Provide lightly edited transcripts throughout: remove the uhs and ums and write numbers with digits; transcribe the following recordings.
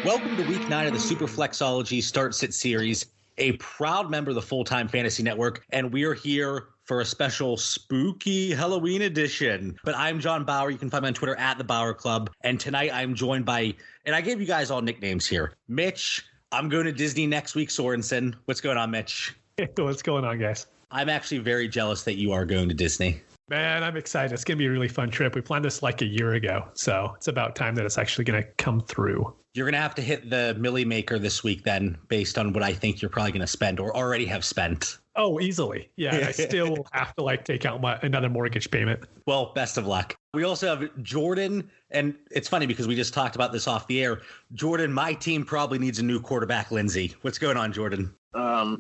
Welcome to week 9 of the Superflexology Start Sit series, a proud member of the Full-Time Fantasy Network, and we are here for a special spooky Halloween edition. But I'm John Bauer. You can find me on Twitter at The Bauer Club. And tonight I'm joined by, and I gave you guys all nicknames here, Mitch. I'm going to Disney next week, Sorensen. What's going on, Mitch? What's going on, guys? I'm actually very jealous that you are going to Disney. Man, I'm excited. It's going to be a really fun trip. We planned this like a year ago, so it's about time that it's actually going to come through. You're going to have to hit the Millie Maker this week then, based on what I think you're probably going to spend or already have spent. Oh, easily. Yeah, I still have to take out another mortgage payment. Well, best of luck. We also have Jordan, and it's funny because we just talked about this off the air. Jordan, my team probably needs a new quarterback, Lindsay. What's going on, Jordan?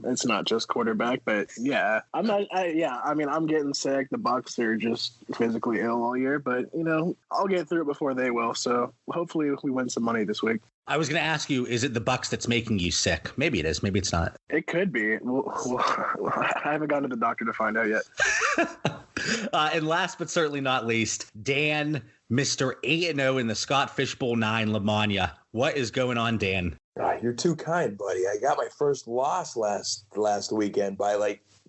It's not just quarterback, but yeah, I'm getting sick. The Bucs are just physically ill all year, but I'll get through it before they will. So hopefully we win some money this week. I was going to ask you, is it the Bucs that's making you sick? Maybe it is. Maybe it's not. It could be. I haven't gone to the doctor to find out yet. And last but certainly not least, Dan, Mr. 8-0 in the Scott Fishbowl 9 Lamagna. What is going on, Dan? You're too kind, buddy. I got my first loss last weekend by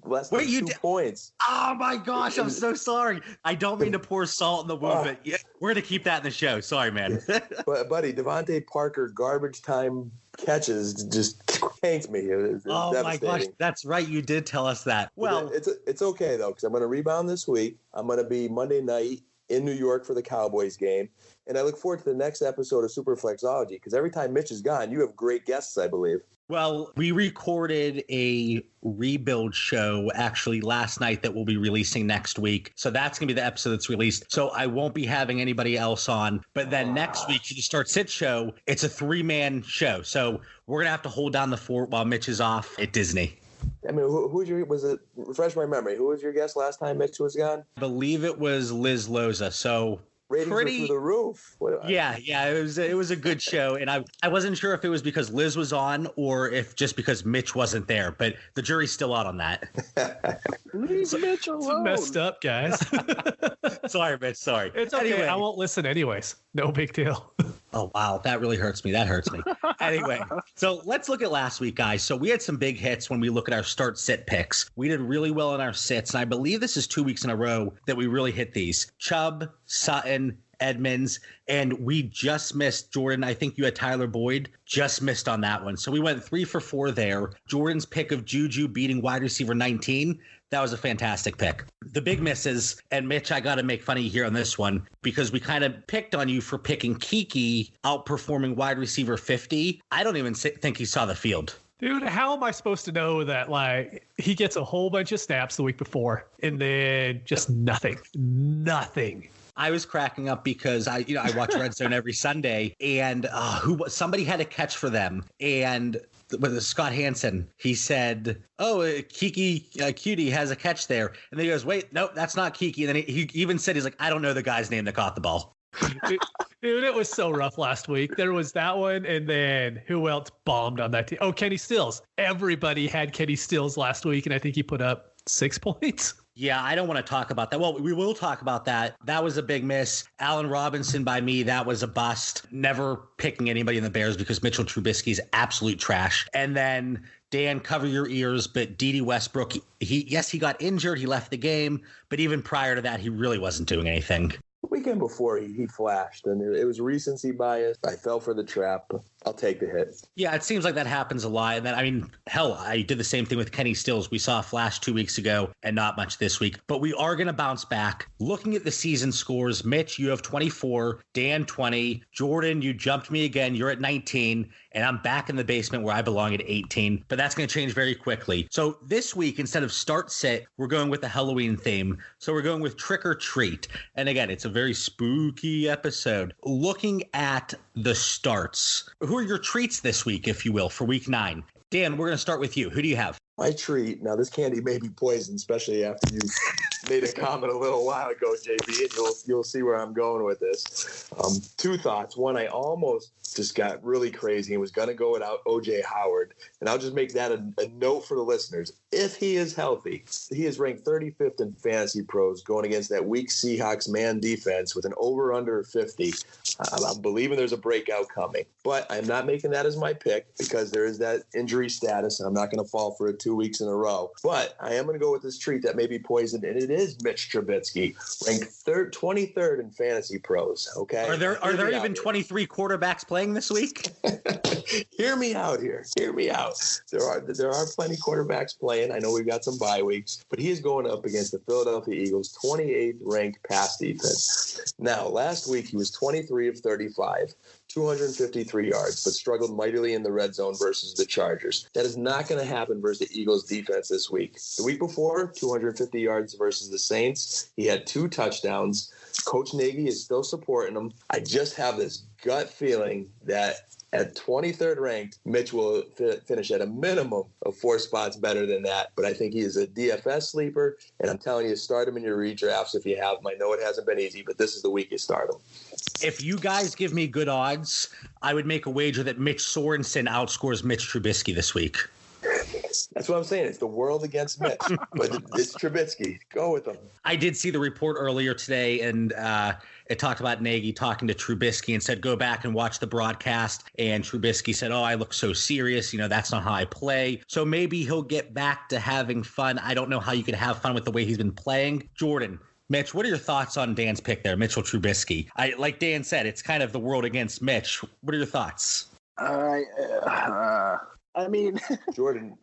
less than 2 points. Oh my gosh, I'm so sorry. I don't mean to pour salt in the wound, but yeah, we're going to keep that in the show. Sorry, man. But buddy, Devontae Parker garbage time catches just tanked me. Oh my gosh, that's right. You did tell us that. Well, it's okay though, because I'm going to rebound this week. I'm going to be Monday night in New York for the Cowboys game. And I look forward to the next episode of Superflexology, because every time Mitch is gone, you have great guests, I believe. Well, we recorded a rebuild show actually last night that we'll be releasing next week. So that's going to be the episode that's released. So I won't be having anybody else on. But then next week, for the Start Sit show, it's a 3-man show. So we're going to have to hold down the fort while Mitch is off at Disney. I mean, refresh my memory, who was your guest last time Mitch was gone? I believe it was Liz Loza. So ratings were through the roof. Yeah, it was a good show, and I wasn't sure if it was because Liz was on or if just because Mitch wasn't there, but the jury's still out on that. Leave Mitch alone. It's messed up, guys. Sorry, Mitch. Sorry. It's okay. Anyway. I won't listen anyways. No big deal. Oh, wow. That really hurts me. That hurts me. Anyway, so let's look at last week, guys. So we had some big hits when we look at our start sit picks. We did really well in our sits, and I believe this is 2 weeks in a row that we really hit these. Chubb, Sutton, Edmonds, and we just missed, Jordan, I think you had Tyler Boyd, just missed on that one. So we went 3 for 4 there. Jordan's pick of Juju beating wide receiver 19, that was a fantastic pick. The big misses, and Mitch, I got to make fun of you here on this one because we kind of picked on you for picking Kiki outperforming wide receiver 50. I don't even think he saw the field. Dude, how am I supposed to know that he gets a whole bunch of snaps the week before and then just nothing? I was cracking up because I watch Red Zone every Sunday, and somebody had a catch for them, and with Scott Hansen, he said, "Oh, Kiki Cutie has a catch there," and then he goes, "Wait, nope, that's not Kiki." And then he even said, "He's like, I don't know the guy's name that caught the ball." Dude, it was so rough last week. There was that one, and then who else bombed on that team? Oh, Kenny Stills. Everybody had Kenny Stills last week, and I think he put up 6 points. Yeah, I don't want to talk about that. Well, we will talk about that. That was a big miss. Allen Robinson by me, that was a bust. Never picking anybody in the Bears because Mitchell Trubisky is absolute trash. And then Dan, cover your ears, but Dede Westbrook, he got injured. He left the game. But even prior to that, he really wasn't doing anything. Weekend before he flashed, and it was recency bias. I fell for the trap. I'll take the hit. Yeah, it seems like that happens a lot. And then, I mean, hell, I did the same thing with Kenny Stills. We saw a flash 2 weeks ago and not much this week. But we are going to bounce back. Looking at the season scores, Mitch, you have 24, Dan 20, Jordan, you jumped me again. You're at 19, and I'm back in the basement where I belong at 18. But that's going to change very quickly. So this week, instead of start sit, we're going with the Halloween theme. So we're going with trick or treat. And again, it's a very spooky episode. Looking at the starts, who are your treats this week, if you will, for week 9? Dan, we're going to start with you. Who do you have? My treat. Now, this candy may be poison, especially after you made a comment a little while ago, JB, and you'll see where I'm going with this. Two thoughts. One, I almost just got really crazy and was going to go without O.J. Howard, and I'll just make that a note for the listeners. If he is healthy, he is ranked 35th in Fantasy Pros going against that weak Seahawks man defense with an over-under 50. I'm believing there's a breakout coming, but I'm not making that as my pick because there is that injury status, and I'm not going to fall for it 2 weeks in a row. But I am going to go with this treat that may be poisoned, and it is Mitch Trubisky, ranked 23rd in Fantasy Pros. Okay, are there even 23 quarterbacks playing this week? Hear me out here. Hear me out. There are plenty quarterbacks playing. I know we've got some bye weeks, but he is going up against the Philadelphia Eagles, 28th ranked pass defense. Now, last week he was 23 of 35, 253 yards, but struggled mightily in the red zone versus the Chargers. That is not going to happen versus the Eagles defense this week. The week before, 250 yards versus the Saints. He had 2 touchdowns. Coach Nagy is still supporting him. I just have this gut feeling that at 23rd ranked, Mitch will finish at a minimum of 4 spots better than that. But I think he is a DFS sleeper, and I'm telling you, start him in your redrafts if you have him. I know it hasn't been easy, but this is the week you start him. If you guys give me good odds, I would make a wager that Mitch Sorensen outscores Mitch Trubisky this week. That's what I'm saying. It's the world against Mitch, but it's Trubisky. Go with him. I did see the report earlier today, and it talked about Nagy talking to Trubisky and said, go back and watch the broadcast. And Trubisky said, oh, I look so serious. That's not how I play. So maybe he'll get back to having fun. I don't know how you can have fun with the way he's been playing. Jordan, Mitch, what are your thoughts on Dan's pick there, Mitchell Trubisky? Like Dan said, it's kind of the world against Mitch. What are your thoughts? I mean, Jordan,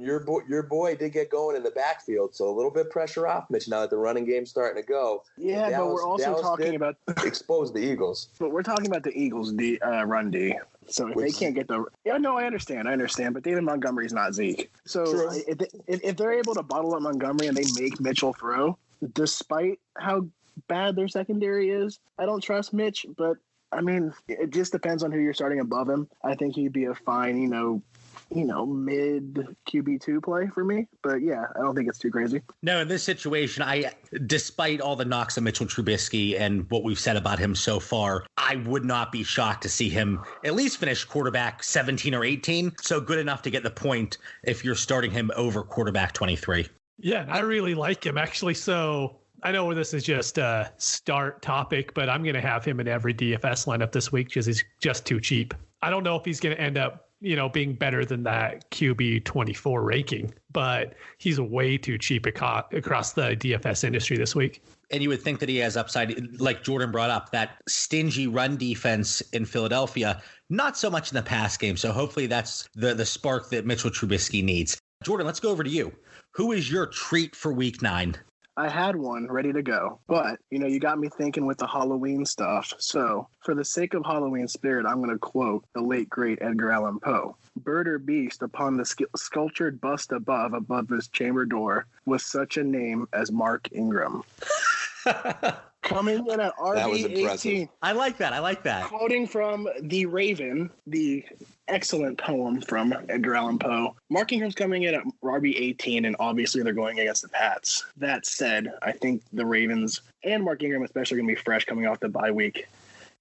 your boy did get going in the backfield, so a little bit pressure off Mitch now that the running game's starting to go. Yeah, but we're also talking about expose the Eagles. But we're talking about the Eagles' run D. So if they can't get I understand. But David Montgomery's not Zeke. So if they're able to bottle up Montgomery and they make Mitchell throw, despite how bad their secondary is, I don't trust Mitch. But I mean, it just depends on who you're starting above him. I think he'd be a fine, mid QB2 play for me. But yeah, I don't think it's too crazy. No, in this situation, despite all the knocks of Mitchell Trubisky and what we've said about him so far, I would not be shocked to see him at least finish quarterback 17 or 18. So good enough to get the point if you're starting him over quarterback 23. Yeah, I really like him actually. So I know this is just a start topic, but I'm going to have him in every DFS lineup this week because he's just too cheap. I don't know if he's going to end up, being better than that QB 24 ranking, but he's way too cheap across the DFS industry this week. And you would think that he has upside, like Jordan brought up, that stingy run defense in Philadelphia, not so much in the pass game. So hopefully that's the spark that Mitchell Trubisky needs. Jordan, let's go over to you. Who is your treat for week 9? I had one ready to go, but you got me thinking with the Halloween stuff. So for the sake of Halloween spirit, I'm going to quote the late great Edgar Allan Poe. Bird or beast upon the sculptured bust above his chamber door was such a name as Mark Ingram. Coming in at RB18. I like that. Quoting from The Raven, the excellent poem from Edgar Allan Poe. Mark Ingram's coming in at RB18, and obviously they're going against the Pats. That said, I think the Ravens and Mark Ingram especially are going to be fresh coming off the bye week.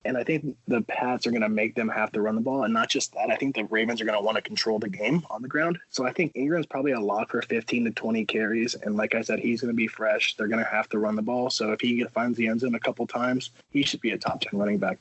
And I think the Pats are going to make them have to run the ball. And not just that, I think the Ravens are going to want to control the game on the ground. So I think Ingram's probably a lock for 15 to 20 carries. And like I said, he's going to be fresh. They're going to have to run the ball. So if he finds the end zone a couple times, he should be a top 10 running back.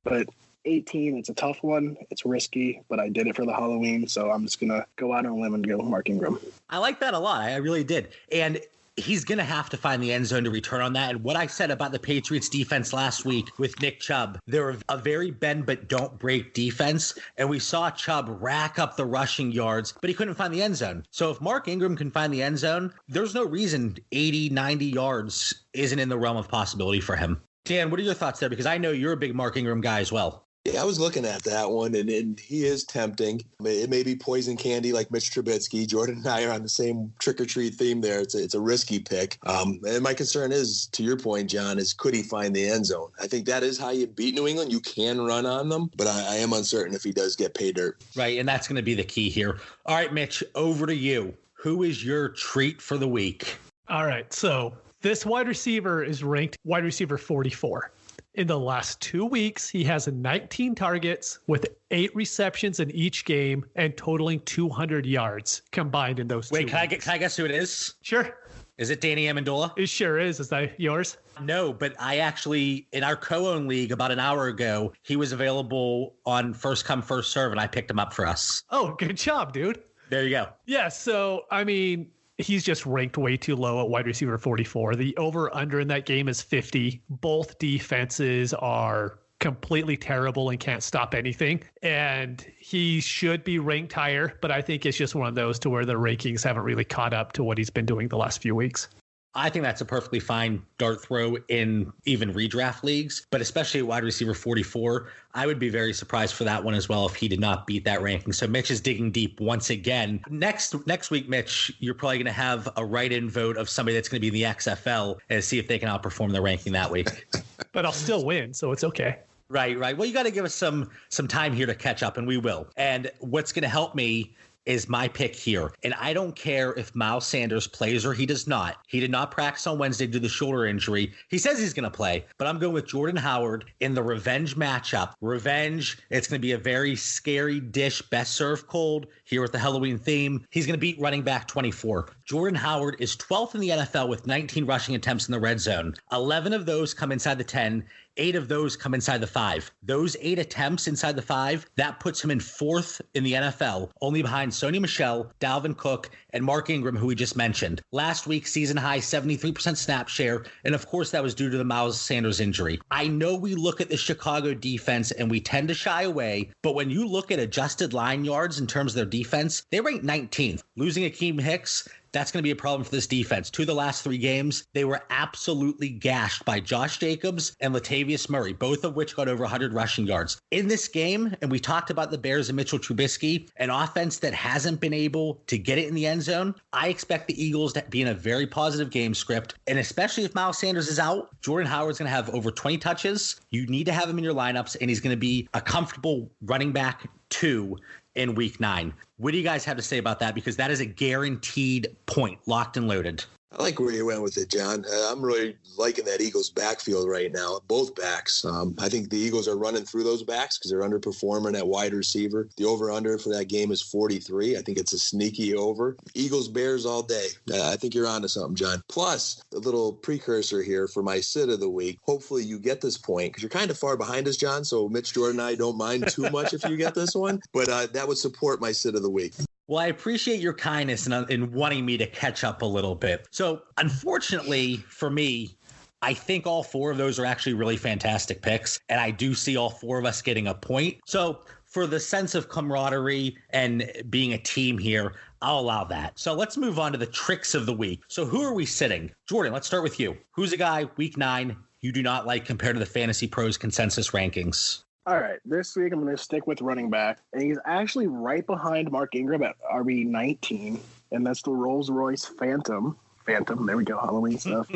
But 18, it's a tough one. It's risky, but I did it for the Halloween. So I'm just going to go out on a limb and go with Mark Ingram. I like that a lot. I really did. And he's going to have to find the end zone to return on that. And what I said about the Patriots defense last week with Nick Chubb, they're a very bend but don't break defense. And we saw Chubb rack up the rushing yards, but he couldn't find the end zone. So if Mark Ingram can find the end zone, there's no reason 80, 90 yards isn't in the realm of possibility for him. Dan, what are your thoughts there? Because I know you're a big Mark Ingram guy as well. Yeah, I was looking at that one, and he is tempting. It may be poison candy like Mitch Trubisky. Jordan and I are on the same trick-or-treat theme there. It's a risky pick. And my concern is, to your point, John, is could he find the end zone? I think that is how you beat New England. You can run on them, but I am uncertain if he does get pay dirt. Right, and that's going to be the key here. All right, Mitch, over to you. Who is your treat for the week? All right, so This wide receiver is ranked wide receiver 44. In the last 2 weeks, he has 19 targets with 8 receptions in each game and totaling 200 yards combined in those Wait, 2 can weeks. I guess who it is? Sure. Is it Danny Amendola? It sure is. Is that yours? No, but I actually, in our co-own league about an hour ago, he was available on first come, first serve, and I picked him up for us. Oh, good job, dude. There you go. Yeah, so, I mean, he's just ranked way too low at wide receiver 44. The over-under in that game is 50. Both defenses are completely terrible and can't stop anything. And he should be ranked higher, but I think it's just one of those to where the rankings haven't really caught up to what he's been doing the last few weeks. I think that's a perfectly fine dart throw in even redraft leagues, but especially at wide receiver 44, I would be very surprised for that one as well if he did not beat that ranking. So Mitch is digging deep once again. Next week, Mitch, you're probably going to have a write-in vote of somebody that's going to be in the XFL and see if they can outperform the ranking that week. But I'll still win, so it's okay. Right. Well, you got to give us some time here to catch up, and we will. And what's going to help me is my pick here. And I don't care if Miles Sanders plays or he does not. He did not practice on Wednesday due to the shoulder injury. He says he's going to play, but I'm going with Jordan Howard in the revenge matchup. Revenge, it's going to be a very scary dish, best served cold here with the Halloween theme. He's going to beat running back 24. Jordan Howard is 12th in the NFL with 19 rushing attempts in the red zone. 11 of those come inside the 10. 8 of those come inside the 5. Those 8 attempts inside the 5, that puts him in 4th in the NFL, only behind Sony Michel, Dalvin Cook, and Mark Ingram, who we just mentioned. Last week, season high 73% snap share, and of course that was due to the Miles Sanders injury. I know we look at the Chicago defense and we tend to shy away, but when you look at adjusted line yards in terms of their defense, they rank 19th. Losing Akeem Hicks, that's going to be a problem for this defense. 2 of the last 3 games, they were absolutely gashed by Josh Jacobs and Latavius Murray, both of which got over 100 rushing yards. In this game, and we talked about the Bears and Mitchell Trubisky, an offense that hasn't been able to get it in the end zone, I expect the Eagles to be in a very positive game script. And especially if Miles Sanders is out, Jordan Howard's going to have over 20 touches. You need to have him in your lineups, and he's going to be a comfortable running back 2 in week 9. What do you guys have to say about that? Because that is a guaranteed point, locked and loaded. I like where you went with it, John. I'm really liking that Eagles backfield right now, both backs. I think the Eagles are running through those backs because they're underperforming at wide receiver. The over-under for that game is 43. I think it's a sneaky over. Eagles-Bears all day. I think you're onto something, John. Plus, a little precursor here for my sit of the week. Hopefully you get this point because you're kind of far behind us, John, so Mitch, Jordan, and I don't mind too much if you get this one. But that would support my sit of the week. Well, I appreciate your kindness in wanting me to catch up a little bit. So, unfortunately for me, I think all 4 of those are actually really fantastic picks, and I do see all 4 of us getting a point. So, for the sense of camaraderie and being a team here, I'll allow that. So, let's move on to the tricks of the week. So, who are we sitting? Jordan, let's start with you. Who's a guy, week 9, you do not like compared to the Fantasy Pros consensus rankings? All right, this week I'm going to stick with running back, and he's actually right behind Mark Ingram at RB 19, and that's the Rolls-Royce Phantom. There we go, Halloween stuff.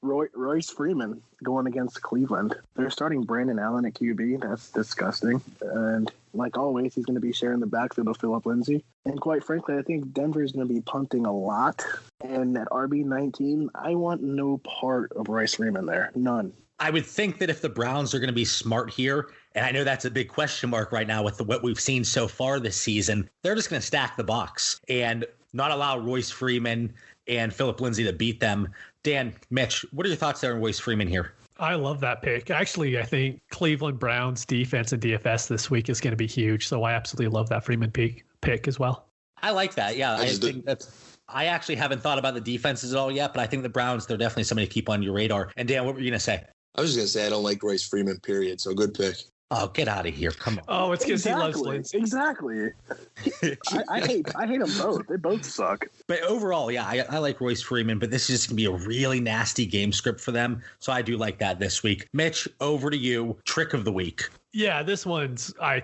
Royce Freeman going against Cleveland. They're starting Brandon Allen at QB. That's disgusting. And like always, he's going to be sharing the backfield with Phillip Lindsay. And quite frankly, I think Denver is going to be punting a lot. And at RB 19, I want no part of Royce Freeman there. None. I would think that if the Browns are going to be smart here, and I know that's a big question mark right now with what we've seen so far this season, they're just going to stack the box and not allow Royce Freeman and Phillip Lindsay to beat them. Dan, Mitch, what are your thoughts there on Royce Freeman here? I love that pick. Actually, I think Cleveland Browns defense and DFS this week is going to be huge. So I absolutely love that Freeman pick as well. I like that. Yeah, I actually haven't thought about the defenses at all yet, but I think the Browns, they're definitely somebody to keep on your radar. And Dan, what were you going to say? I was just going to say I don't like Royce Freeman, period. So good pick. Oh, get out of here. Come on. Oh, it's because he loves Lindsay. Exactly. I hate them both. They both suck. But overall, yeah, I like Royce Freeman, but this is just going to be a really nasty game script for them. So I do like that this week. Mitch, over to you. Trick of the week. Yeah, this one's, I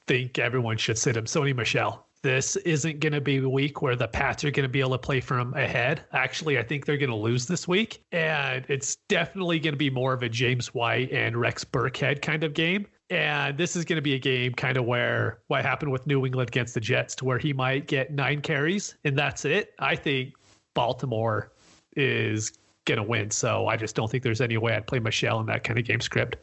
think everyone should sit him. Sony Michel. This isn't going to be a week where the Pats are going to be able to play from ahead. Actually, I think they're going to lose this week. And it's definitely going to be more of a James White and Rex Burkhead kind of game. And this is going to be a game kind of where what happened with New England against the Jets to where he might get 9 carries and that's it. I think Baltimore is going to win. So I just don't think there's any way I'd play Michelle in that kind of game script.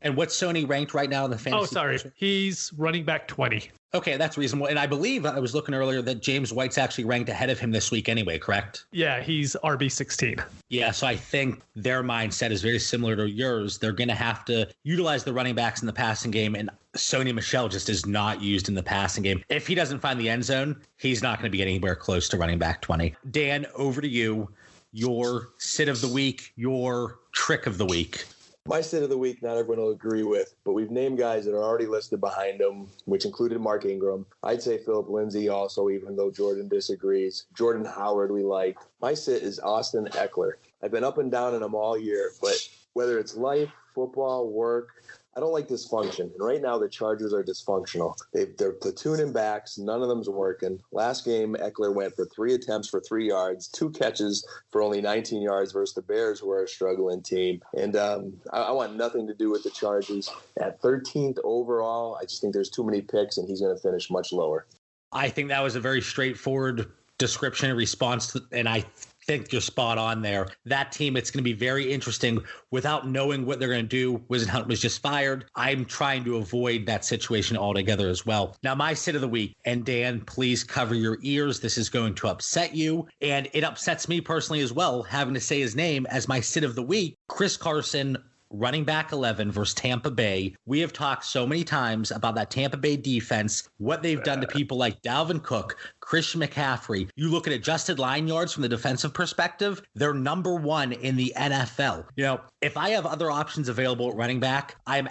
And what's Sony ranked right now in the fantasy? Oh, sorry. He's running back 20. Okay, that's reasonable. And I believe I was looking earlier that James White's actually ranked ahead of him this week anyway, correct? Yeah, he's RB 16. Yeah, so I think their mindset is very similar to yours. They're going to have to utilize the running backs in the passing game, and Sony Michel just is not used in the passing game. If he doesn't find the end zone, he's not going to be anywhere close to running back 20. Dan, over to you. Your sit of the week, your trick of the week. My sit of the week, not everyone will agree with, but we've named guys that are already listed behind him, which included Mark Ingram. I'd say Philip Lindsay also, even though Jordan disagrees. Jordan Howard we like. My sit is Austin Eckler. I've been up and down on him all year, but whether it's life, football, work, I don't like dysfunction. And right now the Chargers are dysfunctional. They're platooning backs. None of them's working. Last game, Eckler went for 3 attempts for 3 yards, 2 catches for only 19 yards versus the Bears, who are a struggling team. And I want nothing to do with the Chargers. At 13th overall, I just think there's too many picks, and he's going to finish much lower. I think that was a very straightforward description and response, and I think you're spot on there. That team, it's going to be very interesting without knowing what they're going to do. Wisenhunt was just fired. I'm trying to avoid that situation altogether as well. Now, my sit of the week, and Dan, please cover your ears. This is going to upset you, and it upsets me personally as well, having to say his name as my sit of the week. Chris Carson, running back 11 versus Tampa Bay. We have talked so many times about that Tampa Bay defense, what they've done to people like Dalvin Cook, Christian McCaffrey. You look at adjusted line yards from the defensive perspective, they're number 1 in the NFL. You know, if I have other options available at running back, I'm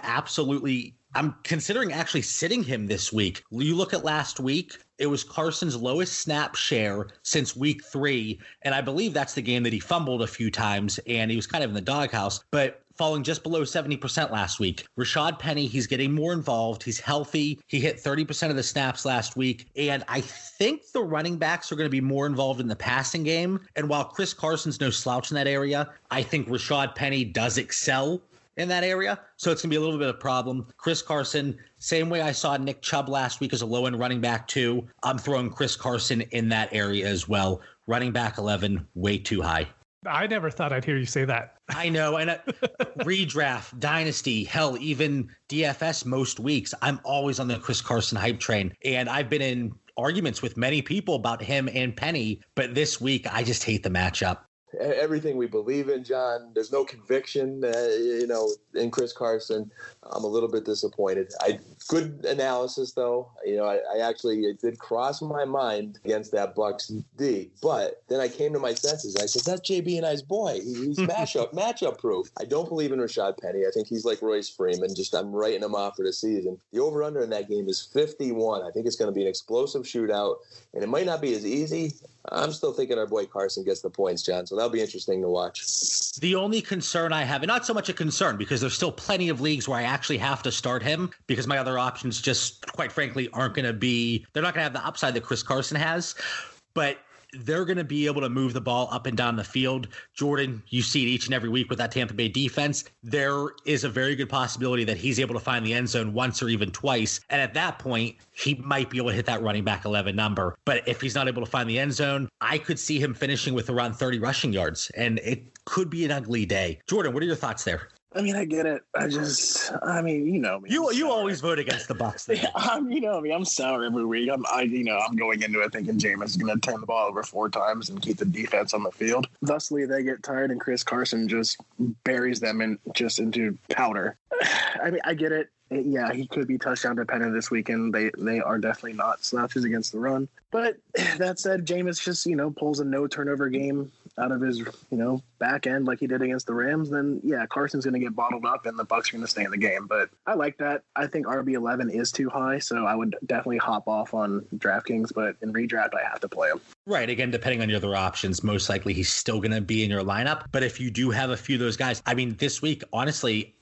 considering actually sitting him this week. You look at last week, it was Carson's lowest snap share since week 3. And I believe that's the game that he fumbled a few times and he was kind of in the doghouse, but falling just below 70% last week. Rashad Penny, he's getting more involved. He's healthy. He hit 30% of the snaps last week. And I think the running backs are going to be more involved in the passing game. And while Chris Carson's no slouch in that area, I think Rashad Penny does excel in that area. So it's going to be a little bit of a problem. Chris Carson, same way I saw Nick Chubb last week as a low-end running back too. I'm throwing Chris Carson in that area as well. Running back 11, way too high. I never thought I'd hear you say that. I know. And redraft, dynasty, hell, even DFS most weeks, I'm always on the Chris Carson hype train. And I've been in arguments with many people about him and Penny. But this week, I just hate the matchup. Everything we believe in, John. There's no conviction, in Chris Carson. I'm a little bit disappointed. Good analysis, though. It did cross my mind against that Bucks D. But then I came to my senses. I said, that's JB and I's boy. He's matchup proof. I don't believe in Rashad Penny. I think he's like Royce Freeman. I'm writing him off for the season. The over-under in that game is 51. I think it's going to be an explosive shootout, and it might not be as easy. I'm still thinking our boy Carson gets the points, John. So that'll be interesting to watch. The only concern I have, and not so much a concern because there's still plenty of leagues where I actually have to start him because my other options just, quite frankly, they're not going to have the upside that Chris Carson has, but they're going to be able to move the ball up and down the field. Jordan, you see it each and every week with that Tampa Bay defense. There is a very good possibility that he's able to find the end zone once or even twice. And at that point, he might be able to hit that running back 11 number. But if he's not able to find the end zone, I could see him finishing with around 30 rushing yards. And it could be an ugly day. Jordan, what are your thoughts there? I mean, I get it. You know me. You always vote against the Bucks. Yeah, you know me. I'm sour every week. I'm going into it thinking Jameis is going to turn the ball over 4 times and keep the defense on the field. Thusly, they get tired, and Chris Carson just buries them into powder. I mean, I get it. Yeah, he could be touchdown dependent this weekend. They are definitely not slouches against the run. But that said, Jameis just, pulls a no turnover game out of his, back end like he did against the Rams. Then, yeah, Carson's going to get bottled up and the Bucs are going to stay in the game. But I like that. I think RB11 is too high, so I would definitely hop off on DraftKings. But in redraft, I have to play him. Right. Again, depending on your other options, most likely he's still going to be in your lineup. But if you do have a few of those guys, I mean, this week, honestly,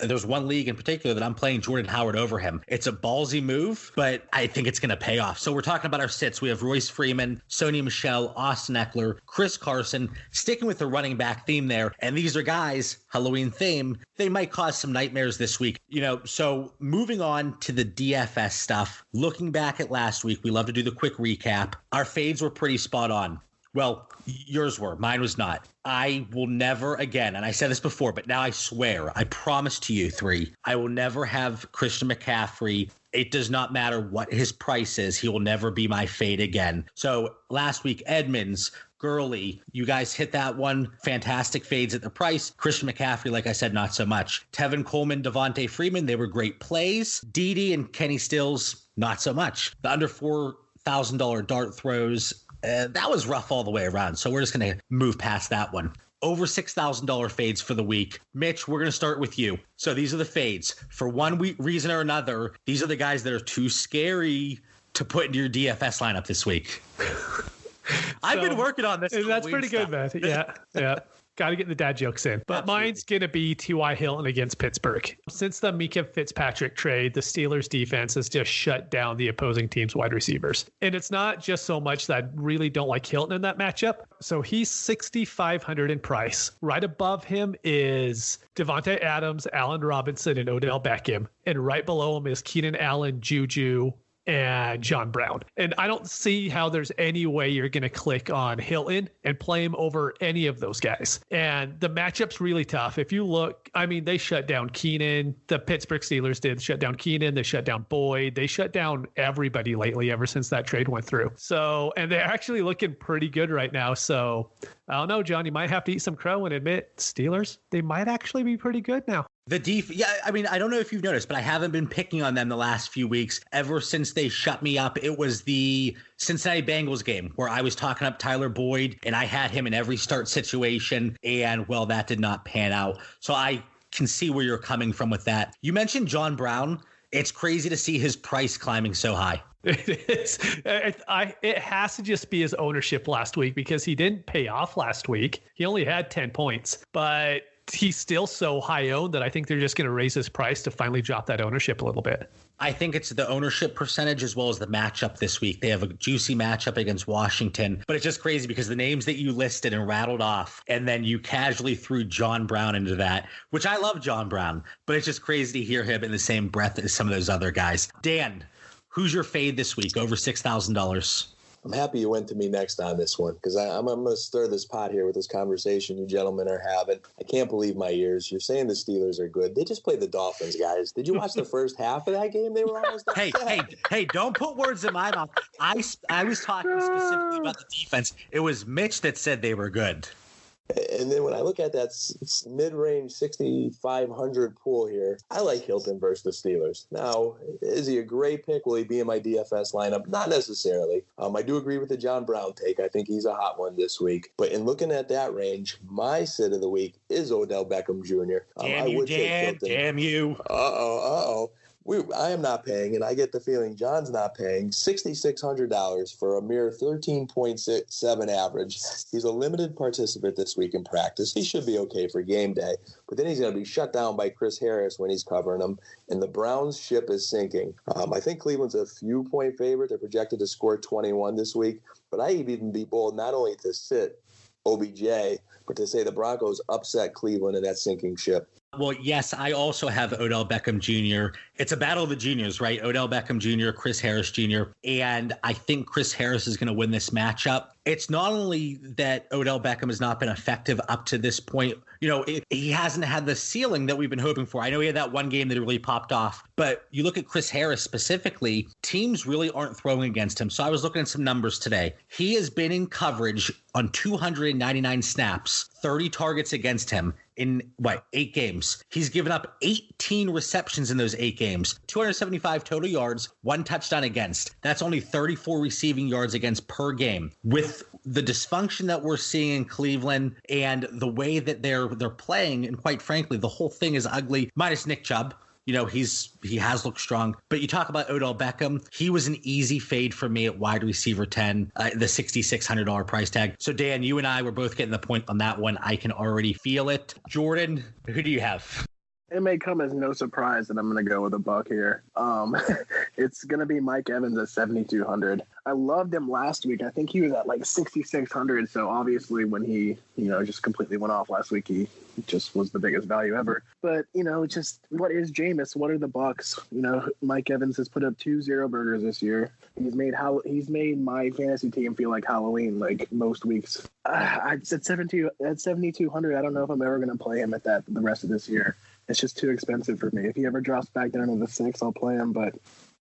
there's one league in particular that I'm playing Jordan Howard over him. It's a ballsy move, but I think it's going to pay off. So we're talking about our sits. We have Royce Freeman, Sony Michel, Austin Eckler, Chris Carson, sticking with the running back theme there. And these are guys, Halloween theme, they might cause some nightmares this week. So moving on to the DFS stuff, looking back at last week, we love to do the quick recap. Our fades were pretty spot on. Well, yours were. Mine was not. I will never again, and I said this before, but now I swear, I promise to you three, I will never have Christian McCaffrey. It does not matter what his price is. He will never be my fade again. So last week, Edmonds, Gurley, you guys hit that one. Fantastic fades at the price. Christian McCaffrey, like I said, not so much. Tevin Coleman, Devontae Freeman, they were great plays. Dede and Kenny Stills, not so much. The under $4,000 dart throws, that was rough all the way around. So we're just going to move past that one. Over $6,000 fades for the week. Mitch, we're going to start with you. So these are the fades. For one reason or another, these are the guys that are too scary to put into your DFS lineup this week. I've been working on this. That's pretty good, man. Yeah. Got to get the dad jokes in. But Absolutely. Mine's going to be T.Y. Hilton against Pittsburgh. Since the Mika Fitzpatrick trade, the Steelers defense has just shut down the opposing team's wide receivers. And it's not just so much that I really don't like Hilton in that matchup. So he's $6,500 in price. Right above him is Devontae Adams, Allen Robinson, and Odell Beckham. And right below him is Keenan Allen, Juju, and John Brown. And I don't see how there's any way you're going to click on Hilton and play him over any of those guys. And the matchup's really tough. If you look, I mean, they shut down Keenan. The Pittsburgh Steelers did shut down Keenan. They shut down Boyd. They shut down everybody lately ever since that trade went through. So, and they're actually looking pretty good right now. So I don't know, John, you might have to eat some crow and admit Steelers, they might actually be pretty good now. Yeah, I mean, I don't know if you've noticed, but I haven't been picking on them the last few weeks. Ever since they shut me up, it was the Cincinnati Bengals game where I was talking up Tyler Boyd and I had him in every start situation. And, well, that did not pan out. So I can see where you're coming from with that. You mentioned John Brown. It's crazy to see his price climbing so high. It is. It has to just be his ownership last week because he didn't pay off last week. He only had 10 points, but he's still so high owned that I think they're just going to raise his price to finally drop that ownership a little bit. I think it's the ownership percentage as well as the matchup this week. They have a juicy matchup against Washington, but it's just crazy because the names that you listed and rattled off, and then you casually threw John Brown into that, which I love John Brown, but it's just crazy to hear him in the same breath as some of those other guys. Dan, who's your fade this week over $6,000? I'm happy you went to me next on this one because I'm going to stir this pot here with this conversation you gentlemen are having. I can't believe my ears. You're saying the Steelers are good. They just played the Dolphins, guys. Did you watch the first half of that game? They were almost Hey, don't put words in my mouth. I was talking specifically about the defense. It was Mitch that said they were good. And then when I look at that mid-range 6,500 pool here, I like Hilton versus the Steelers. Now, is he a great pick? Will he be in my DFS lineup? Not necessarily. I do agree with the John Brown take. I think he's a hot one this week. But in looking at that range, my sit of the week is Odell Beckham Jr. Damn you. Uh-oh. I am not paying, and I get the feeling John's not paying, $6,600 for a mere 13.7 average. He's a limited participant this week in practice. He should be okay for game day, but then he's going to be shut down by Chris Harris when he's covering him, and the Browns' ship is sinking. I think Cleveland's a few-point favorite. They're projected to score 21 this week, but I even be bold not only to sit OBJ, but to say the Broncos upset Cleveland in that sinking ship. Well, yes, I also have Odell Beckham Jr. It's a battle of the juniors, right? Odell Beckham Jr., Chris Harris Jr., and I think Chris Harris is going to win this matchup. It's not only that Odell Beckham has not been effective up to this point. You know, he hasn't had the ceiling that we've been hoping for. I know he had that one game that really popped off, but you look at Chris Harris specifically, teams really aren't throwing against him. So I was looking at some numbers today. He has been in coverage on 299 snaps, 30 targets against him in 8 games. He's given up 18 receptions in those 8 games, 275 total yards, 1 touchdown against. That's only 34 receiving yards against per game. With the dysfunction that we're seeing in Cleveland and the way that they're playing, and quite frankly, the whole thing is ugly, minus Nick Chubb. You know, he has looked strong. But you talk about Odell Beckham, he was an easy fade for me at wide receiver 10, the $6,600 price tag. So, Dan, you and I were both getting the point on that one. I can already feel it. Jordan, who do you have? It may come as no surprise that I'm going to go with a buck here. It's going to be Mike Evans at 7,200. I loved him last week. I think he was at like 6,600. So obviously when he, just completely went off last week, he just was the biggest value ever. But, just what is Jameis? What are the Bucks? Mike Evans has put up 2 zero burgers this year. He's made my fantasy team feel like Halloween, like most weeks. At 7,200, I don't know if I'm ever going to play him at that the rest of this year. It's just too expensive for me. If he ever drops back down to the 6, I'll play him, but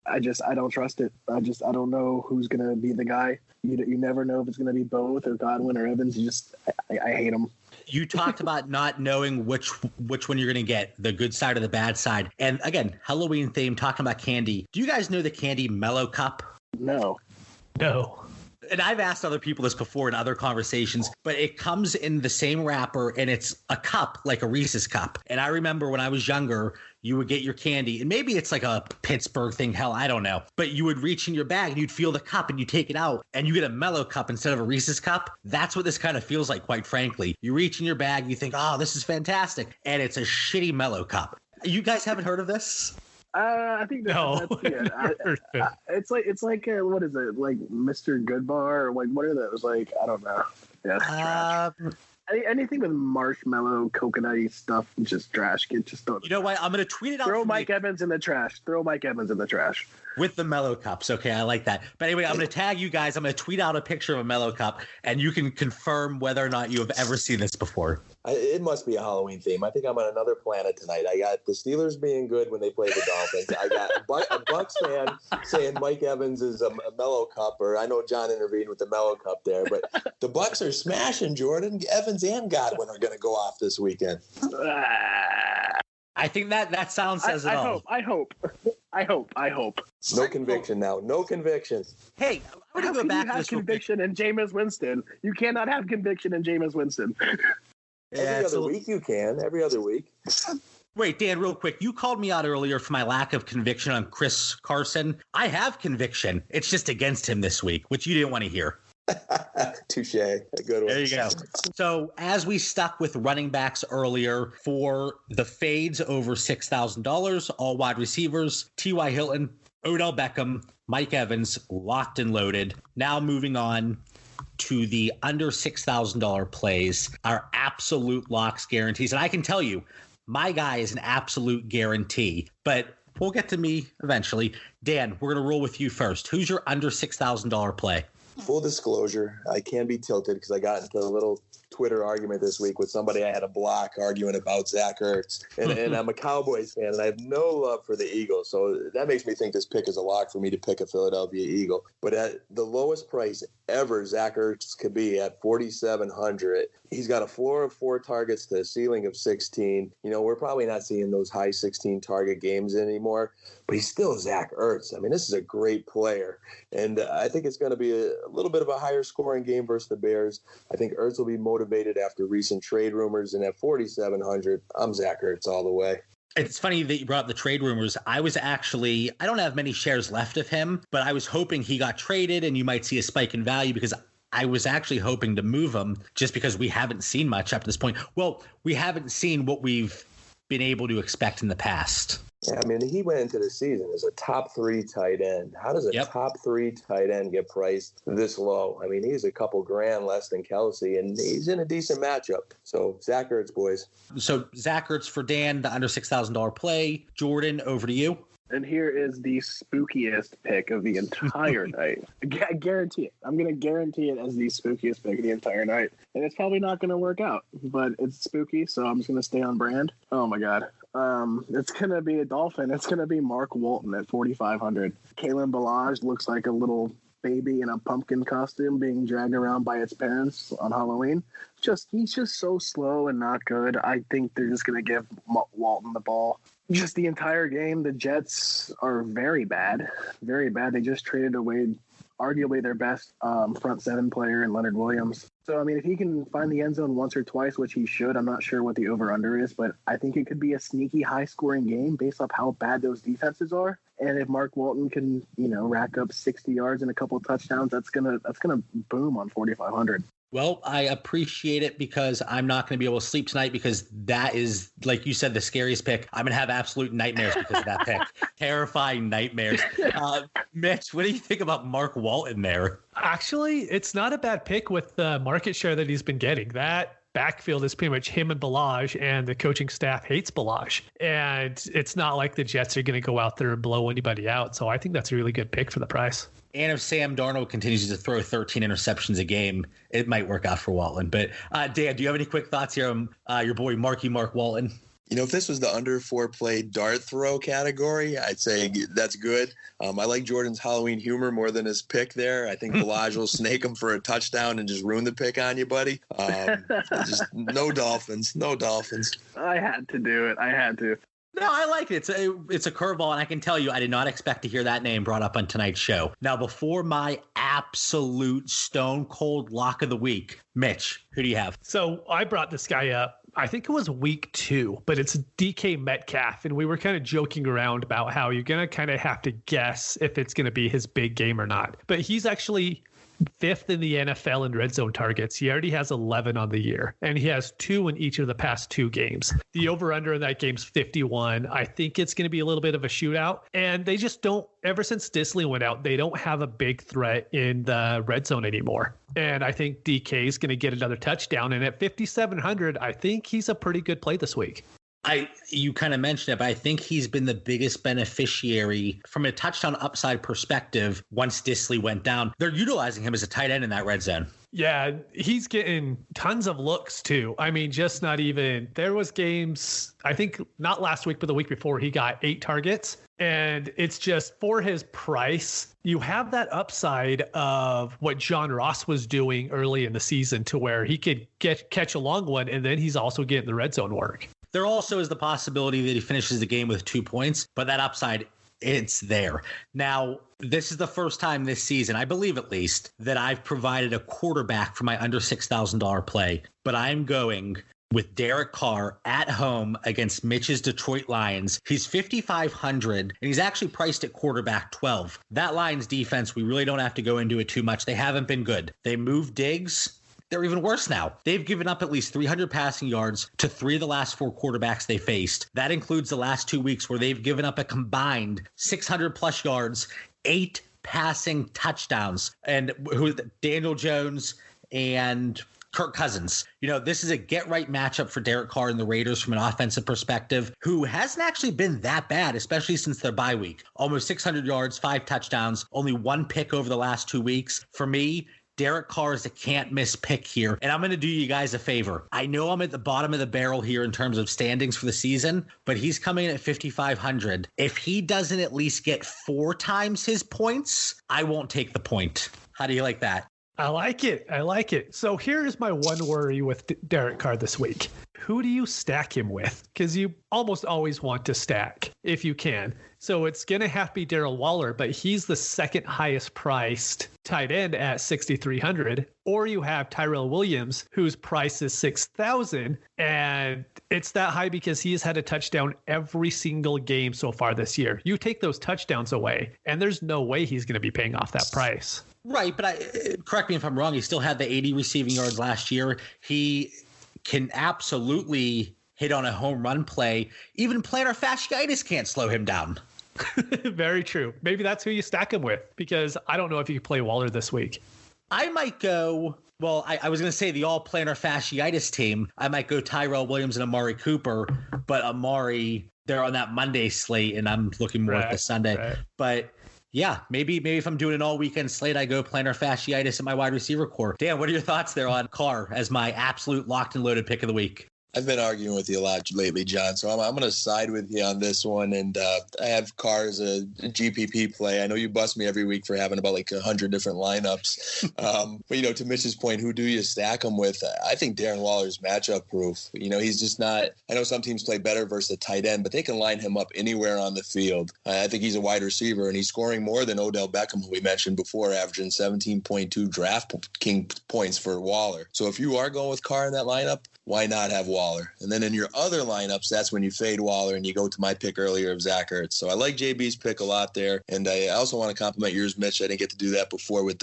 I don't trust it. I don't know who's going to be the guy. You never know if it's going to be both or Godwin or Evans. I hate him. You talked about not knowing which one you're going to get, the good side or the bad side. And again, Halloween theme, talking about candy. Do you guys know the candy Mellow Cup? No. And I've asked other people this before in other conversations, but it comes in the same wrapper and it's a cup, like a Reese's cup. And I remember when I was younger, you would get your candy, and maybe it's like a Pittsburgh thing, hell, I don't know. But you would reach in your bag and you'd feel the cup and you take it out and you get a Mellow Cup instead of a Reese's cup. That's what this kind of feels like, quite frankly. You reach in your bag, you think, oh, this is fantastic. And it's a shitty Mellow Cup. You guys haven't heard of this? I think that's it's like what is it, like Mr. Goodbar, or like what are those, like I don't know. Yeah, trash. Anything with marshmallow, coconutty stuff, just trash. Just don't. You know what? I'm gonna tweet it out. Throw Mike Evans in the trash. With the Mellow Cups. Okay, I like that. But anyway, I'm going to tag you guys. I'm going to tweet out a picture of a Mellow Cup, and you can confirm whether or not you have ever seen this before. It must be a Halloween theme. I think I'm on another planet tonight. I got the Steelers being good when they play the Dolphins. I got a Bucks fan saying Mike Evans is a Mellow Cup, or I know John intervened with the Mellow Cup there, but the Bucks are smashing, Jordan. Evans and Godwin are going to go off this weekend. I think that sound says it all. I hope. No conviction now. No conviction. Hey, I'm going to go back to this. Conviction in Jameis Winston. You cannot have conviction in Jameis Winston. Every other week you can. Every other week. Wait, Dan, real quick. You called me out earlier for my lack of conviction on Chris Carson. I have conviction. It's just against him this week, which you didn't want to hear. Touche. A good one. There you go. So as we stuck with running backs earlier, for the fades over $6,000, all wide receivers, T.Y. Hilton, Odell Beckham, Mike Evans, locked and loaded. Now moving on to the under $6,000 plays, our absolute locks guarantees. And I can tell you, my guy is an absolute guarantee, but we'll get to me eventually. Dan, we're going to roll with you first. Who's your under $6,000 play? Full disclosure, I can be tilted because I got into a little Twitter argument this week with somebody I had a block arguing about Zach Ertz. And I'm a Cowboys fan, and I have no love for the Eagles. So that makes me think this pick is a lock for me to pick a Philadelphia Eagle. But at the lowest price ever Zach Ertz could be at $4,700, he's got a floor of 4 targets to a ceiling of 16. We're probably not seeing those high 16 target games anymore, but he's still Zach Ertz. I mean, this is a great player. And I think it's going to be a little bit of a higher scoring game versus the Bears. I think Ertz will be motivated after recent trade rumors. And at $4,700, I'm Zach Ertz all the way. It's funny that you brought up the trade rumors. I don't have many shares left of him, but I was hoping he got traded and you might see a spike in value because I was actually hoping to move him just because we haven't seen much up to this point. Well, we haven't seen what we've been able to expect in the past. Yeah, I mean, he went into the season as a top 3 tight end. How does a top 3 tight end get priced this low? I mean, he's a couple grand less than Kelsey, and he's in a decent matchup. So, Zach Ertz, boys. So, Zach Ertz for Dan, the under $6,000 play. Jordan, over to you. And here is the spookiest pick of the entire night. I guarantee it. I'm going to guarantee it as the spookiest pick of the entire night. And it's probably not going to work out, but it's spooky, so I'm just going to stay on brand. Oh, my God. It's going to be a Dolphin. It's going to be Mark Walton at $4,500. Kalen Ballage looks like a little baby in a pumpkin costume being dragged around by its parents on Halloween. He's just so slow and not good. I think they're just going to give Walton the ball. Just the entire game, the Jets are very bad. Very bad. They just traded away arguably their best front 7 player in Leonard Williams. So, I mean, if he can find the end zone once or twice, which he should, I'm not sure what the over-under is, but I think it could be a sneaky high-scoring game based off how bad those defenses are. And if Mark Walton can, rack up 60 yards and a couple of touchdowns, that's gonna boom on $4,500. Well, I appreciate it because I'm not going to be able to sleep tonight because that is, like you said, the scariest pick. I'm going to have absolute nightmares because of that pick. Terrifying nightmares. Mitch, what do you think about Mark Walton there? Actually, it's not a bad pick with the market share that he's been getting. That backfield is pretty much him and Balaj, and the coaching staff hates Balaj. And it's not like the Jets are going to go out there and blow anybody out. So I think that's a really good pick for the price. And if Sam Darnold continues to throw 13 interceptions a game, it might work out for Walton. But Dan, do you have any quick thoughts here on your boy Mark Walton? You know, if this was the under 4 play dart throw category, I'd say that's good. I like Jordan's Halloween humor more than his pick there. I think Balaj will snake him for a touchdown and just ruin the pick on you, buddy. Just no Dolphins. I had to do it. I had to. No, I like it. It's a curveball, and I can tell you I did not expect to hear that name brought up on tonight's show. Now, before my absolute stone cold lock of the week, Mitch, who do you have? So I brought this guy up. I think it was week 2, but it's DK Metcalf. And we were kind of joking around about how you're going to kind of have to guess if it's going to be his big game or not. But he's actually 5th in the NFL in red zone targets. He already has 11 on the year, and he has 2 in each of the past 2 games. The over-under in that game's 51. I think it's going to be a little bit of a shootout, and they just don't, ever since Disley went out, they don't have a big threat in the red zone anymore. And I think DK is going to get another touchdown, and at 5,700, I think he's a pretty good play this week. You kind of mentioned it, but I think he's been the biggest beneficiary from a touchdown upside perspective once Disley went down. They're utilizing him as a tight end in that red zone. Yeah, he's getting tons of looks too. I mean, just not even, there was games, I think not last week, but the week before, he got 8 targets. And it's just for his price, you have that upside of what John Ross was doing early in the season to where he could catch a long one, and then he's also getting the red zone work. There also is the possibility that he finishes the game with 2 points, but that upside, it's there. Now, this is the first time this season, I believe at least, that I've provided a quarterback for my under $6,000 play, but I'm going with Derek Carr at home against Mitch's Detroit Lions. He's 5,500, and he's actually priced at quarterback 12. That Lions defense, we really don't have to go into it too much. They haven't been good. They moved Diggs. They're even worse now. They've given up at least 300 passing yards to 3 of the last 4 quarterbacks they faced. That includes the last 2 weeks where they've given up a combined 600 plus yards, 8 passing touchdowns. And who Daniel Jones and Kirk Cousins. You know, this is a get-right matchup for Derek Carr and the Raiders from an offensive perspective, who hasn't actually been that bad, especially since their bye week. Almost 600 yards, 5 touchdowns, only 1 pick over the last 2 weeks. For me, Derek Carr is a can't-miss pick here, and I'm going to do you guys a favor. I know I'm at the bottom of the barrel here in terms of standings for the season, but he's coming in at 5,500. If he doesn't at least get 4 times his points, I won't take the point. How do you like that? I like it. So here's my one worry with Derek Carr this week. Who do you stack him with? Because you almost always want to stack if you can. So it's going to have to be Darren Waller, but he's the second highest priced tight end at 6,300. Or you have Tyrell Williams, whose price is 6,000. And it's that high because he has had a touchdown every single game so far this year. You take those touchdowns away, and there's no way he's going to be paying off that price. Right, but correct me if I'm wrong. He still had the 80 receiving yards last year. He can absolutely hit on a home run play. Even plantar fasciitis can't slow him down. Very true. Maybe that's who you stack him with, because I don't know if you can play Waller this week. I might go, well, I was going to say the all plantar fasciitis team. I might go Tyrell Williams and Amari Cooper, but Amari, they're on that Monday slate, and I'm looking more at the Sunday. Right. But yeah, maybe if I'm doing an all weekend slate, I go plantar fasciitis at my wide receiver core. Dan, what are your thoughts there on Carr as my absolute locked and loaded pick of the week? I've been arguing with you a lot lately, John, so I'm going to side with you on this one. And I have Carr as a GPP play. I know you bust me every week for having about like 100 different lineups. But, you know, to Mitch's point, who do you stack him with? I think Darren Waller's matchup proof. You know, he's just not – I know some teams play better versus a tight end, but they can line him up anywhere on the field. I think he's a wide receiver, and he's scoring more than Odell Beckham, who we mentioned before, averaging 17.2 draft king points for Waller. So if you are going with Carr in that lineup, why not have Waller? And then in your other lineups, that's when you fade Waller and you go to my pick earlier of Zach Ertz. So I like JB's pick a lot there. And I also want to compliment yours, Mitch. I didn't get to do that before with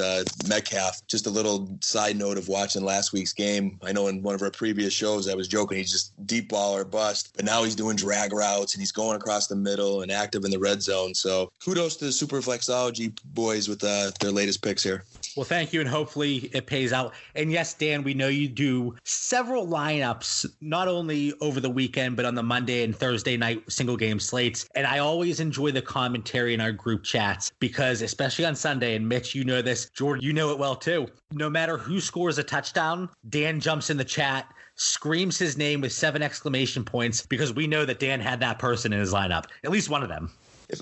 Metcalf. Just a little side note of watching last week's game. I know in one of our previous shows I was joking he's just deep ball or bust, but now he's doing drag routes and he's going across the middle and active in the red zone. So kudos to the Superflexology boys with their latest picks here. Well, thank you, and hopefully it pays out. And yes, Dan, we know you do several lineups, not only over the weekend, but on the Monday and Thursday night single game slates. And I always enjoy the commentary in our group chats because, especially on Sunday, and Mitch, you know this, Jordan, you know it well too. No matter who scores a touchdown, Dan jumps in the chat, screams his name with 7 exclamation points because we know that Dan had that person in his lineup, at least one of them.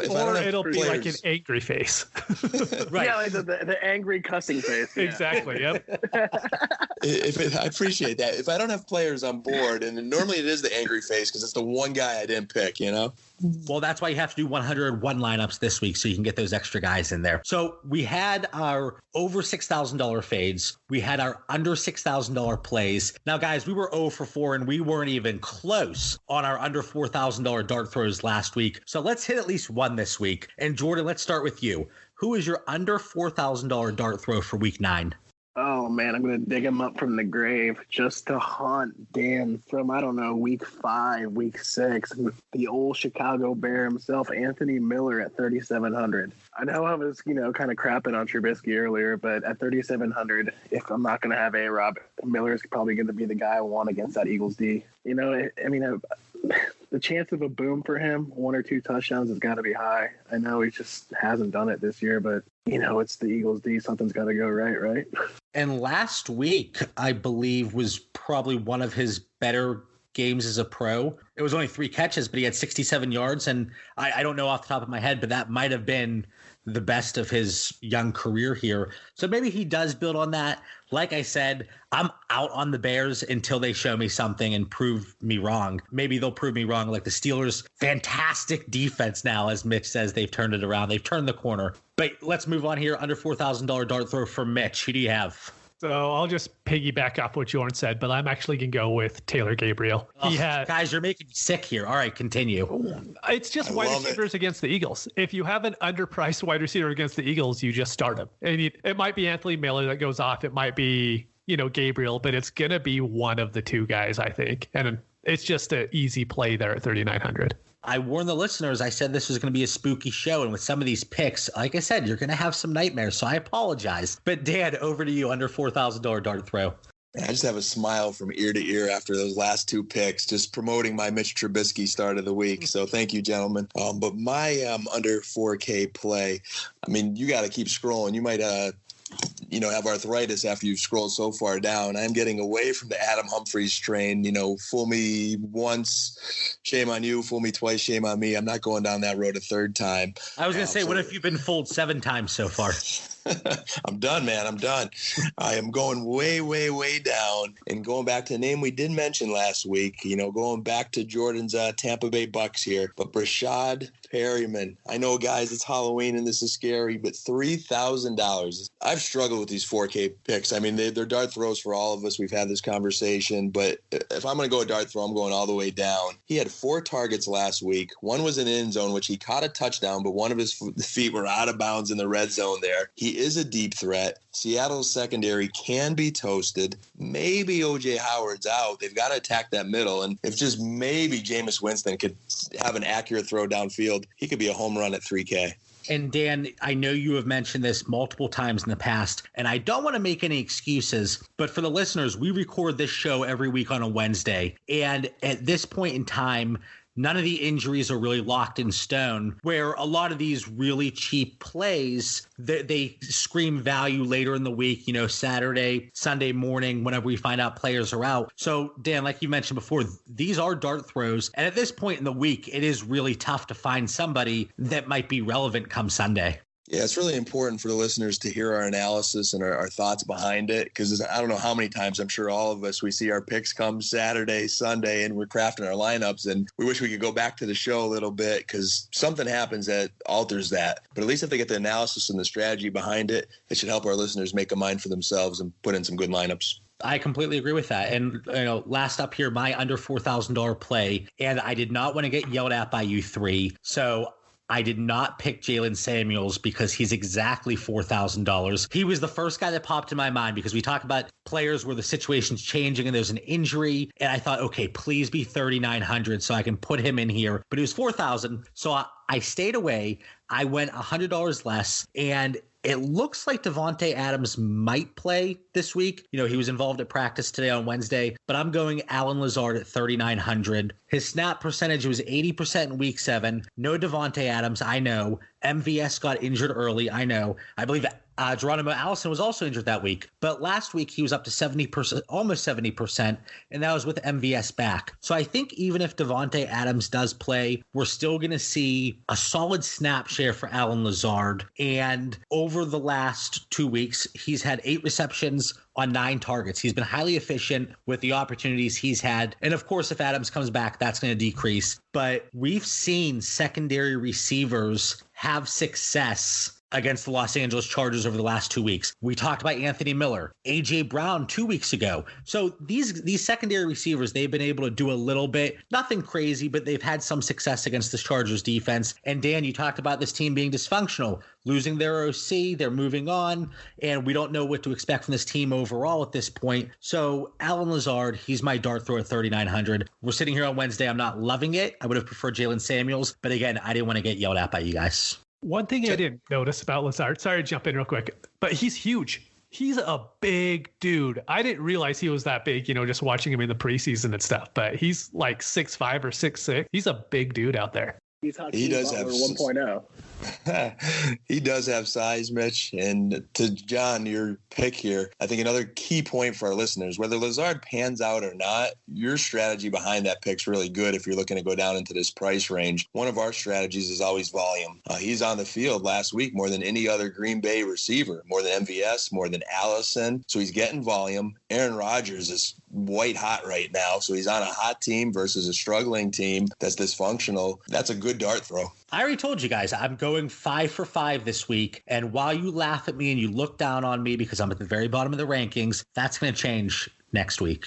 Or it'll be like an angry face. Right. Yeah, like the angry cussing face. Yeah. Exactly. Yep. I appreciate that. If I don't have players on board, and normally it is the angry face because it's the one guy I didn't pick, you know? Well, that's why you have to do 101 lineups this week so you can get those extra guys in there. So we had our over $6,000 fades. We had our under $6,000 plays. Now, guys, we were 0 for 4, and we weren't even close on our under $4,000 dart throws last week. So let's hit at least one this week. And Jordan, let's start with you. Who is your under $4,000 dart throw for week 9? Oh, man, I'm going to dig him up from the grave just to haunt Dan from, I don't know, week 5, week 6. The old Chicago Bear himself, Anthony Miller at 3,700. I know I was, kind of crapping on Trubisky earlier, but at 3,700, if I'm not going to have A-Rob, Miller's probably going to be the guy I want against that Eagles D. The chance of a boom for him, 1 or 2 touchdowns, has got to be high. I know he just hasn't done it this year, but, it's the Eagles D. Something's got to go right? And last week, I believe, was probably one of his better games as a pro. It was only 3 catches, but he had 67 yards. And I don't know off the top of my head, but that might have been the best of his young career here. So maybe he does build on that. Like I said, I'm out on the Bears until they show me something and prove me wrong. Maybe they'll prove me wrong. Like the Steelers' fantastic defense now, as Mitch says, they've turned it around. They've turned the corner. But let's move on here. Under $4,000 dart throw for Mitch. Who do you have? So I'll just piggyback off what Jordan said, but I'm actually going to go with Taylor Gabriel. Guys, you're making me sick here. All right, continue. It's just wide receivers against the Eagles. If you have an underpriced wide receiver against the Eagles, you just start him. And it might be Anthony Miller that goes off. It might be, Gabriel, but it's going to be one of the 2 guys, I think. And it's just an easy play there at 3,900. I warned the listeners. I said this was going to be a spooky show. And with some of these picks, like I said, you're going to have some nightmares. So I apologize. But Dan, over to you, under $4,000 dart throw. I just have a smile from ear to ear after those last 2 picks, just promoting my Mitch Trubisky start of the week. So thank you, gentlemen. But my under 4K play, you got to keep scrolling. You might have arthritis after you've scrolled so far down. I'm getting away from the Adam Humphries train. Fool me once, shame on you. Fool me twice, shame on me. I'm not going down that road a third time. I was going to say, what if you've been fooled 7 times so far? I'm done, man. I'm done. I am going way, way, way down. And going back to the name we did mention last week, going back to Jordan's Tampa Bay Bucks here. But Brashad Perryman. I know, guys, it's Halloween and this is scary, but $3,000. I've struggled with these 4K picks. They're dart throws for all of us. We've had this conversation. But if I'm going to go a dart throw, I'm going all the way down. He had 4 targets last week. One was in end zone, which he caught a touchdown, but one of his feet were out of bounds in the red zone there. He is a deep threat. Seattle's secondary can be toasted. Maybe O.J. Howard's out. They've got to attack that middle. And if just maybe Jameis Winston could have an accurate throw downfield, he could be a home run at 3K. And Dan, I know you have mentioned this multiple times in the past, and I don't want to make any excuses, but for the listeners, we record this show every week on a Wednesday. And at this point in time, none of the injuries are really locked in stone, where a lot of these really cheap plays, they scream value later in the week, Saturday, Sunday morning, whenever we find out players are out. So, Dan, like you mentioned before, these are dart throws. And at this point in the week, it is really tough to find somebody that might be relevant come Sunday. Yeah, it's really important for the listeners to hear our analysis and our thoughts behind it, because I don't know how many times, I'm sure all of us, we see our picks come Saturday, Sunday, and we're crafting our lineups, and we wish we could go back to the show a little bit because something happens that alters that. But at least if they get the analysis and the strategy behind it, it should help our listeners make a mind for themselves and put in some good lineups. I completely agree with that. And, last up here, my under $4,000 play, and I did not want to get yelled at by you three. So I did not pick Jalen Samuels because he's exactly $4,000. He was the first guy that popped in my mind because we talk about players where the situation's changing and there's an injury. And I thought, okay, please be 3,900 so I can put him in here. But he was 4,000. So I stayed away. I went $100 less, and it looks like Davante Adams might play this week. He was involved at practice today on Wednesday, but I'm going Allen Lazard at 3,900. His snap percentage was 80% in week 7. No Davante Adams, I know. MVS got injured early, I know. I believe Geronimo Allison was also injured that week. But last week he was up to 70%, almost 70%, and that was with MVS back. So I think even if Davante Adams does play, we're still going to see a solid snap share for Allen Lazard. And over the last 2 weeks, he's had 8 receptions on 9 targets. He's been highly efficient with the opportunities he's had. And of course, if Adams comes back, that's going to decrease. But we've seen secondary receivers have success against the Los Angeles Chargers over the last 2 weeks. We talked about Anthony Miller, A.J. Brown 2 weeks ago. So these secondary receivers, they've been able to do a little bit, nothing crazy, but they've had some success against this Chargers defense. And Dan, you talked about this team being dysfunctional, losing their OC, they're moving on, and we don't know what to expect from this team overall at this point. So Allen Lazard, he's my dart throw at 3,900. We're sitting here on Wednesday. I'm not loving it. I would have preferred Jalen Samuels, but again, I didn't want to get yelled at by you guys. One thing I didn't notice about Lazard, sorry to jump in real quick, but he's huge. He's a big dude. I didn't realize he was that big, just watching him in the preseason and stuff, but he's like 6'5" or 6'6". He's a big dude out there. He does have 1.0. He does have size, Mitch. And to John, your pick here, I think another key point for our listeners, whether Lazard pans out or not, your strategy behind that pick's really good if you're looking to go down into this price range. One of our strategies is always volume. He's on the field last week more than any other Green Bay receiver, more than MVS, more than Allison. So he's getting volume. Aaron Rodgers is white hot right now. So he's on a hot team versus a struggling team that's dysfunctional. That's a good dart throw. I already told you guys, I'm going 5 for 5 this week. And while you laugh at me and you look down on me because I'm at the very bottom of the rankings, that's going to change next week.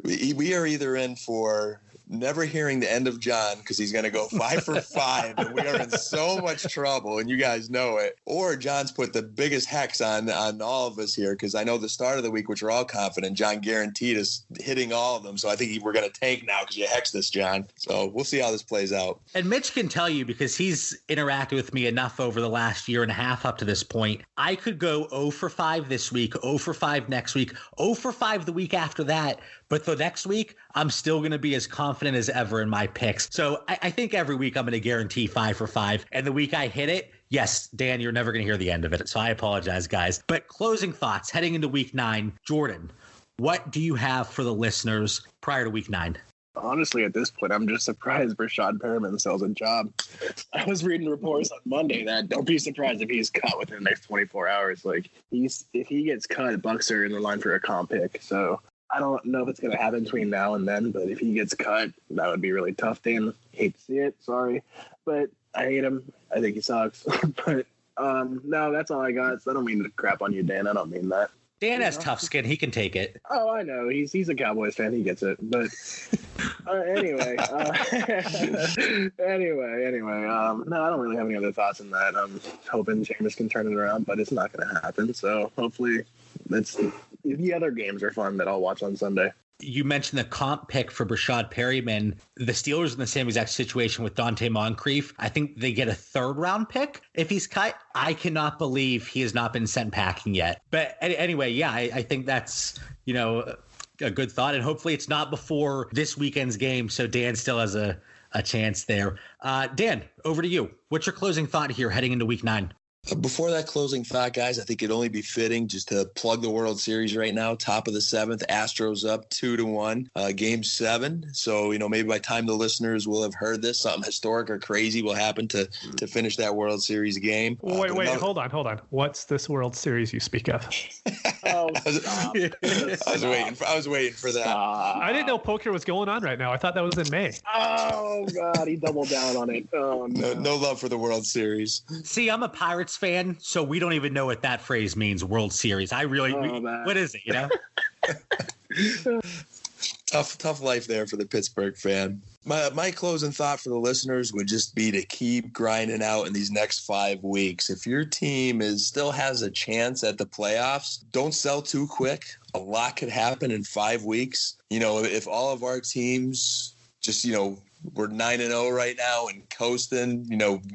We are either in for never hearing the end of John because he's going to go 5 for 5 and we are in so much trouble and you guys know it. Or John's put the biggest hex on all of us here because I know the start of the week, which we're all confident, John guaranteed us hitting all of them. So I think we're going to tank now because you hexed us, John. So we'll see how this plays out. And Mitch can tell you because he's interacted with me enough over the last year and a half up to this point. I could go 0 for 5 this week, 0 for 5 next week, 0 for 5 the week after that. But the next week, I'm still going to be as confident as ever in my picks. So I think every week I'm going to guarantee 5 for 5. And the week I hit it, yes, Dan, you're never going to hear the end of it. So I apologize, guys. But closing thoughts heading into week 9. Jordan, what do you have for the listeners prior to week 9? Honestly, at this point, I'm just surprised Rashad Perriman sells a job. I was reading reports on Monday that don't be surprised if he's cut within the next 24 hours. Like, if he gets cut, Bucks are in the line for a comp pick. So I don't know if it's going to happen between now and then, but if he gets cut, that would be really tough, Dan. Hate to see it. Sorry. But I hate him. I think he sucks. But no, that's all I got. So I don't mean to crap on you, Dan. I don't mean that. Dan has tough skin. He can take it. Oh, I know. He's a Cowboys fan. He gets it. But anyway. No, I don't really have any other thoughts on that. I'm hoping Jameis can turn it around, but it's not going to happen. So hopefully the other games are fun that I'll watch on Sunday. You mentioned the comp pick for Rashad Perriman. The Steelers in the same exact situation with Dante Moncrief. I think they get a 3rd round pick if he's cut. I cannot believe he has not been sent packing yet. But anyway, yeah, I think that's, a good thought. And hopefully it's not before this weekend's game. So Dan still has a chance there. Dan, over to you. What's your closing thought here heading into week 9? Before that closing thought, guys, I think it'd only be fitting just to plug the World Series right now. Top of the 7th, Astros up 2-1, Game 7. So, maybe by the time the listeners will have heard this, something historic or crazy will happen to finish that World Series game. Wait, hold on. What's this World Series you speak of? Oh, stop. I was waiting for that. I didn't know poker was going on right now. I thought that was in May. Oh, God, he doubled down on it. Oh, no love for the World Series. See, I'm a Pirates fan, so we don't even know what that phrase means, World Series. What is it, Tough life there for the Pittsburgh fan. My closing thought for the listeners would just be to keep grinding out in these next 5 weeks. If your team still has a chance at the playoffs, don't sell too quick. A lot could happen in 5 weeks. If all of our teams just, we're 9-0 right now and coasting,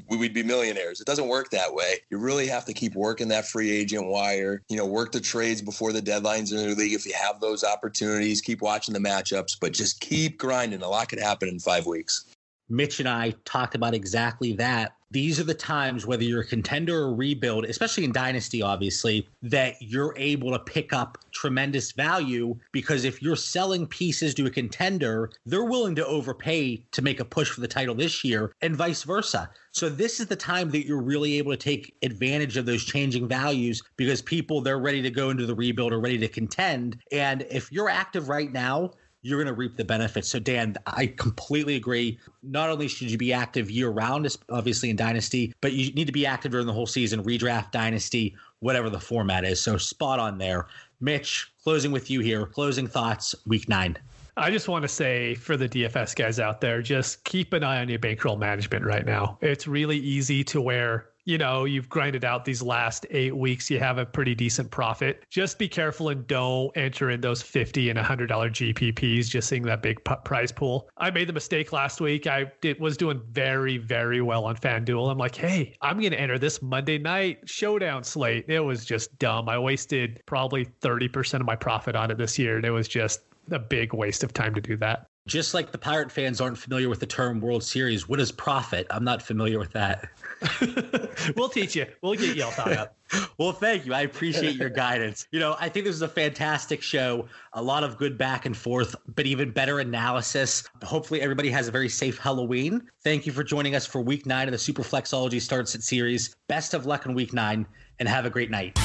we'd be millionaires. It doesn't work that way. You really have to keep working that free agent wire, work the trades before the deadlines in the league. If you have those opportunities, keep watching the matchups, but just keep grinding. A lot could happen in 5 weeks. Mitch and I talked about exactly that. These are the times, whether you're a contender or rebuild, especially in Dynasty, obviously, that you're able to pick up tremendous value, because if you're selling pieces to a contender, they're willing to overpay to make a push for the title this year, and vice versa. So this is the time that you're really able to take advantage of those changing values, because people, they're ready to go into the rebuild or ready to contend. And if you're active right now, you're going to reap the benefits. So, Dan, I completely agree. Not only should you be active year-round, obviously in Dynasty, but you need to be active during the whole season, redraft, Dynasty, whatever the format is. So spot on there. Mitch, closing with you here. Closing thoughts, Week 9. I just want to say for the DFS guys out there, just keep an eye on your bankroll management right now. It's really easy to where you've grinded out these last 8 weeks. You have a pretty decent profit. Just be careful and don't enter in those $50 and $100 GPPs, just seeing that big prize pool. I made the mistake last week. I was doing very, very well on FanDuel. I'm like, hey, I'm going to enter this Monday night showdown slate. It was just dumb. I wasted probably 30% of my profit on it this year. And it was just a big waste of time to do that. Just like the Pirate fans aren't familiar with the term World Series, what is profit? I'm not familiar with that. We'll teach you. We'll get you all caught up. Well, thank you. I appreciate your guidance. I think this is a fantastic show. A lot of good back and forth, but even better analysis. Hopefully everybody has a very safe Halloween. Thank you for joining us for Week 9 of the Superflexology Start Sit series. Best of luck in Week 9 and have a great night.